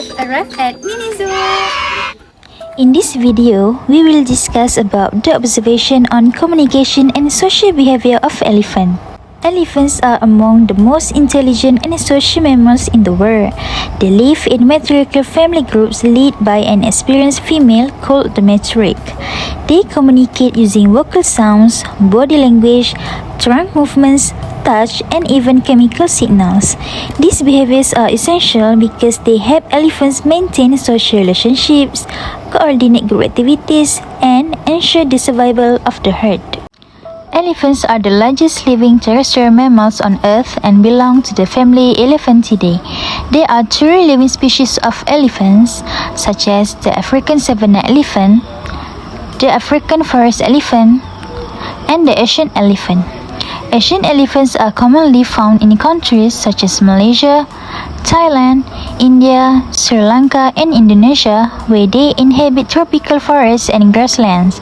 have arrived at mini zoo. In this video, we will discuss about the observation on communication and social behavior of elephant. Elephants are among the most intelligent and social mammals in the world. They live in matriarchal family groups led by an experienced female called the matriarch. They communicate using vocal sounds, body language, trunk movements, touch, and even chemical signals. These behaviors are essential because they help elephants maintain social relationships, coordinate group activities, and ensure the survival of the herd. Elephants are the largest living terrestrial mammals on Earth and belong to the family Elephantidae. There are three living species of elephants, such as the African savanna elephant, the African forest elephant, and the Asian elephant. Asian elephants are commonly found in countries such as Malaysia, Thailand, India, Sri Lanka, and Indonesia, where they inhabit tropical forests and grasslands.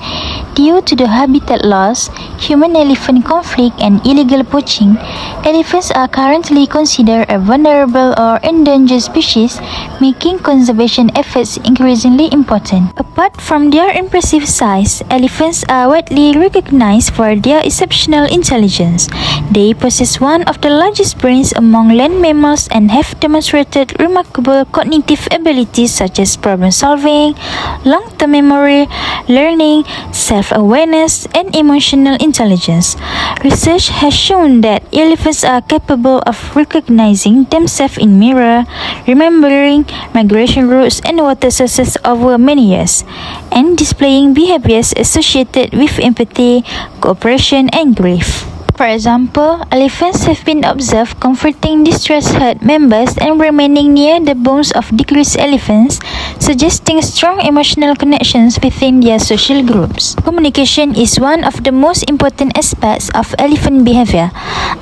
Due to the habitat loss, human-elephant conflict, and illegal poaching, elephants are currently considered a vulnerable or endangered species, making conservation efforts increasingly important. Apart from their impressive size, elephants are widely recognized for their exceptional intelligence. They possess one of the largest brains among land mammals and have demonstrated remarkable cognitive abilities such as problem solving, long-term memory, learning, self-awareness, and emotional intelligence. Research has shown that elephants are capable of recognizing themselves in mirror, remembering migration routes and water sources over many years, and displaying behaviors associated with empathy, cooperation, and grief. For example, elephants have been observed comforting distressed herd members and remaining near the bones of decreased elephants, suggesting strong emotional connections within their social groups. Communication is one of the most important aspects of elephant behavior.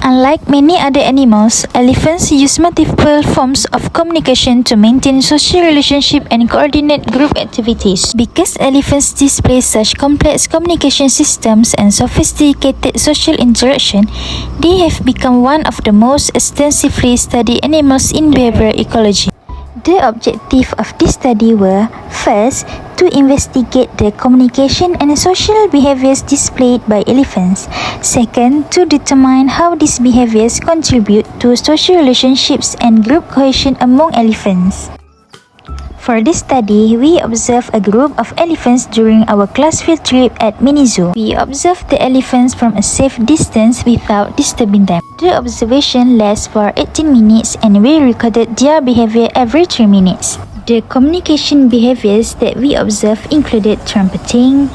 Unlike many other animals, elephants use multiple forms of communication to maintain social relationships and coordinate group activities. Because elephants display such complex communication systems and sophisticated social interaction, they have become one of the most extensively studied animals in behavioral ecology. The objective of this study were, first, to investigate the communication and social behaviors displayed by elephants. Second, to determine how these behaviors contribute to social relationships and group cohesion among elephants. For this study, we observed a group of elephants during our class field trip at mini zoo. We observed the elephants from a safe distance without disturbing them. The observation lasts for 18 minutes and we recorded their behavior every 3 minutes. The communication behaviors that we observed included trumpeting,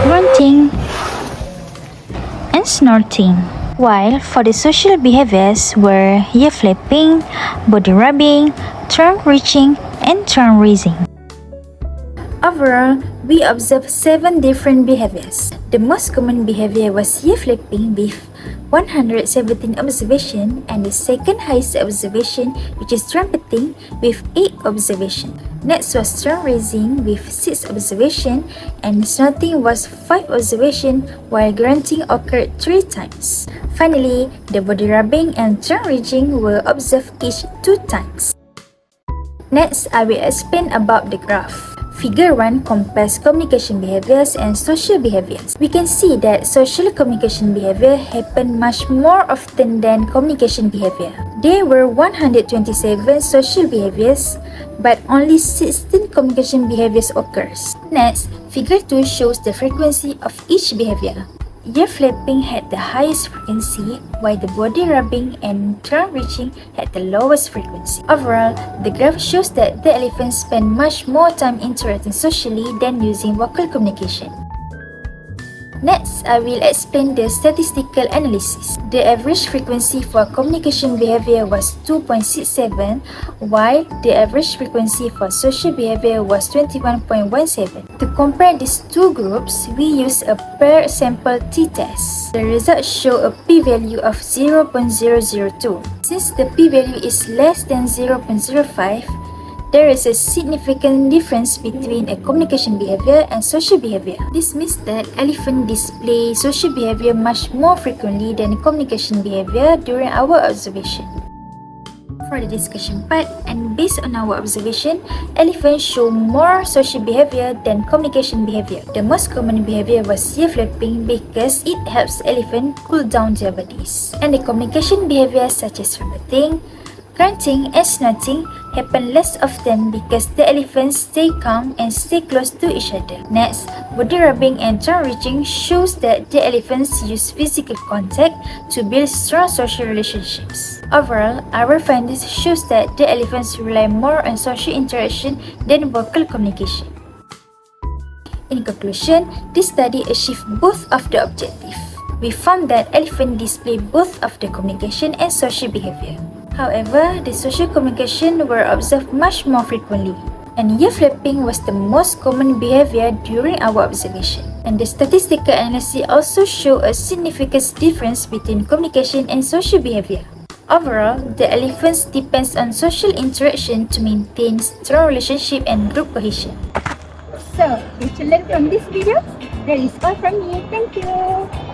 grunting, and snorting. While for the social behaviors were ear flapping, body rubbing, trunk reaching, and trunk raising. Overall, we observed 7 different behaviors. The most common behavior was ear flapping with 117 observations, and the second highest observation, which is trumpeting, with 8 observations. Next was trunk raising with 6 observations, and snorting was 5 observations, while grunting occurred 3 times. Finally, the body rubbing and trunk reaching were observed each 2 times. Next, I will explain about the graph. Figure 1 compares communication behaviors and social behaviors. We can see that social communication behavior happen much more often than communication behavior. There were 127 social behaviors, but only 16 communication behaviors occurs. Next, figure 2 shows the frequency of each behavior. Ear flapping had the highest frequency, while the body rubbing and trunk reaching had the lowest frequency. Overall, the graph shows that the elephants spend much more time interacting socially than using vocal communication. Next, I will explain the statistical analysis. The average frequency for communication behavior was 2.67, while the average frequency for social behavior was 21.17. To compare these two groups, we use a paired sample t-test. The results show a p-value of 0.002. Since the p-value is less than 0.05, there is a significant difference between a communication behavior and social behavior. This means that elephants display social behavior much more frequently than communication behavior during our observation. for the discussion part, and based on our observation, elephants show more social behavior than communication behavior. The most common behavior was ear flapping because it helps elephant cool down their bodies. And the communication behavior such as repeating, grunting and snorting happen less often because the elephants stay calm and stay close to each other. Next, body rubbing and tongue reaching shows that the elephants use physical contact to build strong social relationships. Overall, our findings shows that the elephants rely more on social interaction than vocal communication. In conclusion, this study achieved both of the objective. We found that elephants display both of the communication and social behavior. However, the social communication were observed much more frequently, and ear flapping was the most common behavior during our observation. And the statistical analysis also show a significant difference between communication and social behavior. Overall, the elephants depends on social interaction to maintain strong relationship and group cohesion. So, did you learn from this video? That is all from me. Thank you.